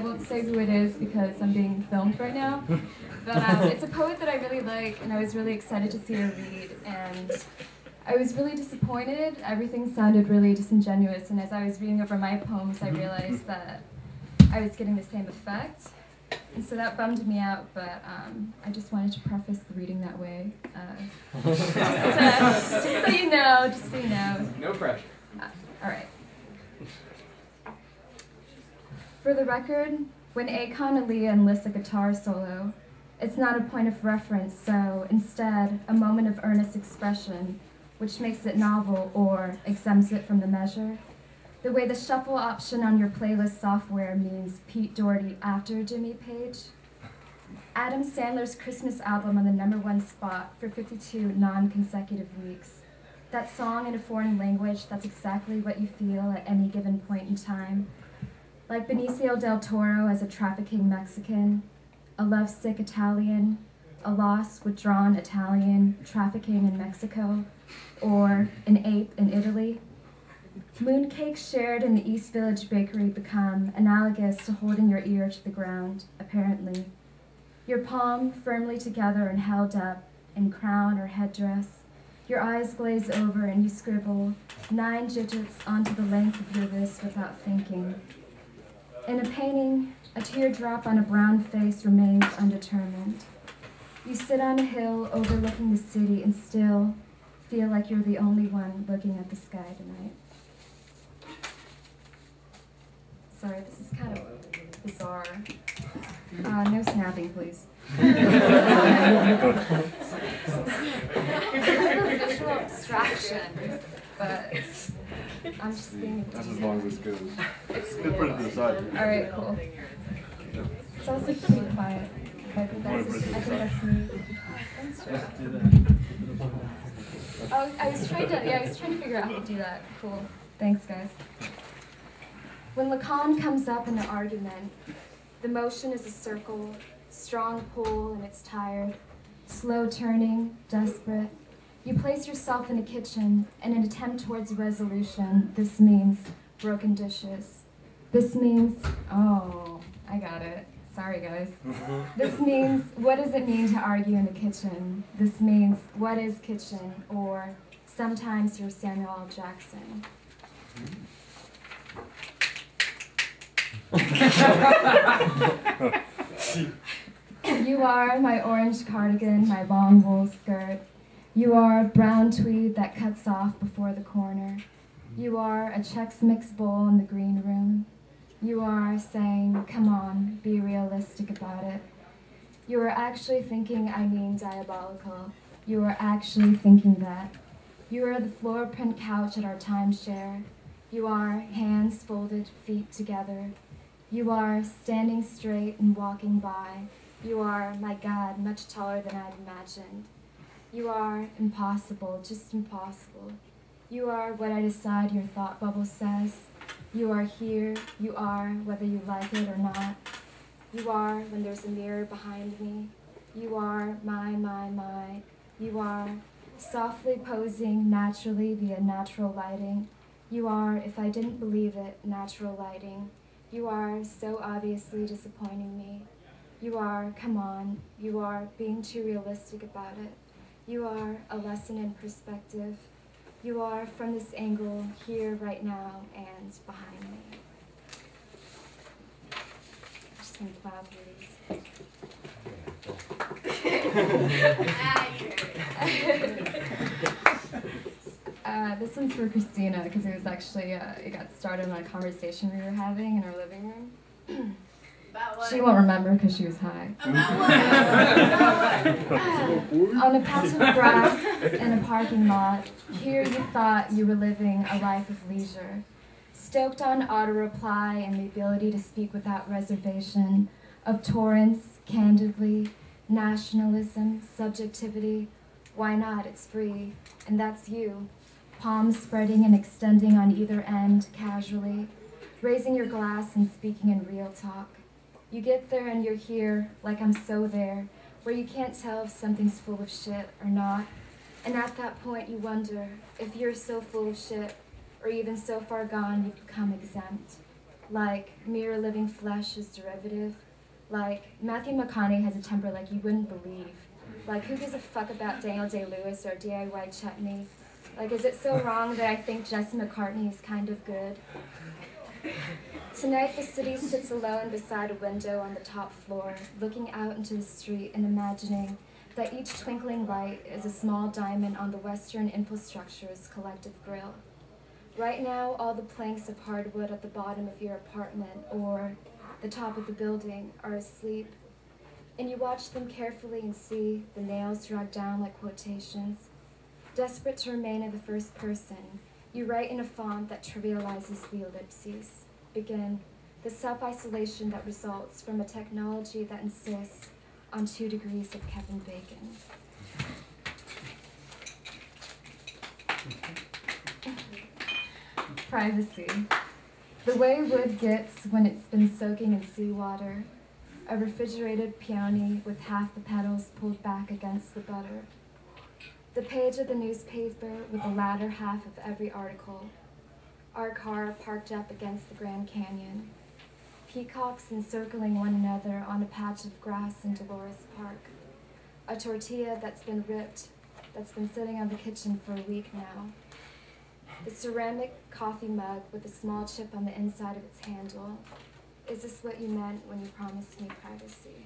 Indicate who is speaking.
Speaker 1: won't say who it is because I'm being filmed right now. But it's a poet that I really like, and I was really excited to see her read. And I was really disappointed. Everything sounded really disingenuous, and as I was reading over my poems, I realized that I was getting the same effect. And so that bummed me out, but I just wanted to preface the reading that way. Just so you know, just so you know.
Speaker 2: No pressure.
Speaker 1: All right. For the record, when Akon Aaliyah enlists a guitar solo, it's not a point of reference, so instead, a moment of earnest expression, which makes it novel or exempts it from the measure. The way the shuffle option on your playlist software means Pete Doherty after Jimmy Page. Adam Sandler's Christmas album on the #1 spot for 52 non-consecutive weeks. That song in a foreign language, that's exactly what you feel at any given point in time. Like Benicio del Toro as a trafficking Mexican, a lovesick Italian, a lost, withdrawn Italian trafficking in Mexico, or an ape in Italy. Mooncakes shared in the East Village bakery become analogous to holding your ear to the ground, apparently. Your palm firmly together and held up in crown or headdress. Your eyes glaze over and you scribble 9 digits onto the length of your wrist without thinking. In a painting, a teardrop on a brown face remains undetermined. You sit on a hill overlooking the city and still feel like you're the only one looking at the sky tonight. Sorry, this is kind of bizarre. No snapping, please. It's kind of a visual abstraction, but I'm just being a
Speaker 3: That's as long as this goes.
Speaker 1: It's
Speaker 3: Good put it to the side.
Speaker 1: Alright, cool. It's also pretty quiet. I think that's me. Thanks, Joe. Oh, I was trying to figure out how to do that. Cool. Thanks, guys. When Lacan comes up in an argument, the motion is a circle, strong pull and it's tired, slow turning, desperate. You place yourself in a kitchen in an attempt towards resolution. This means broken dishes. This means, oh, I got it. Sorry, guys. This means, what does it mean to argue in the kitchen? This means, what is kitchen? Or sometimes you're Samuel L. Jackson. You are my orange cardigan, my long wool skirt. You are brown tweed that cuts off before the corner. You are a Chex Mix bowl in the green room. You are saying, come on, be realistic about it. You are actually thinking I mean diabolical. You are actually thinking that. You are the floor print couch at our timeshare. You are hands folded, feet together. You are standing straight and walking by. You are, my God, much taller than I'd imagined. You are impossible, just impossible. You are what I decide your thought bubble says. You are here, you are whether you like it or not. You are when there's a mirror behind me. You are my. You are softly posing naturally via natural lighting. You are, if I didn't believe it, natural lighting. You are so obviously disappointing me. You are, come on, you are being too realistic about it. You are a lesson in perspective. You are from this angle, here, right now, and behind me. I'm just going to plow through these. This one's for Christina, because it was actually, it got started on a conversation we were having in our living room. She won't remember because she was high. On a patch of grass in a parking lot, here you thought you were living a life of leisure. Stoked on auto-reply and the ability to speak without reservation, of torrents, candidly, nationalism, subjectivity. Why not? It's free. And that's you. Palms spreading and extending on either end, casually, raising your glass and speaking in real talk. You get there and you're here, like I'm so there, where you can't tell if something's full of shit or not. And at that point you wonder if you're so full of shit, or even so far gone you've become exempt. like mere living flesh is derivative, like Matthew McConaughey has a temper like you wouldn't believe, like who gives a fuck about Daniel Day-Lewis or DIY Chutney? Like, is it so wrong that I think Jesse McCartney is kind of good? Tonight the city sits alone beside a window on the top floor, looking out into the street and imagining that each twinkling light is a small diamond on the Western infrastructure's collective grill. Right now, all the planks of hardwood at the bottom of your apartment or the top of the building are asleep, and you watch them carefully and see the nails drag down like quotations. Desperate to remain in the first person, you write in a font that trivializes the ellipses. Begin the self-isolation that results from a technology that insists on 2 degrees of Kevin Bacon. Privacy. The way wood gets when it's been soaking in seawater. A refrigerated peony with half the petals pulled back against the butter. The page of the newspaper with the latter half of every article. Our car parked up against the Grand Canyon. Peacocks encircling one another on a patch of grass in Dolores Park. A tortilla that's been ripped, that's been sitting on the kitchen for a week now. The ceramic coffee mug with a small chip on the inside of its handle. Is this what you meant when you promised me privacy?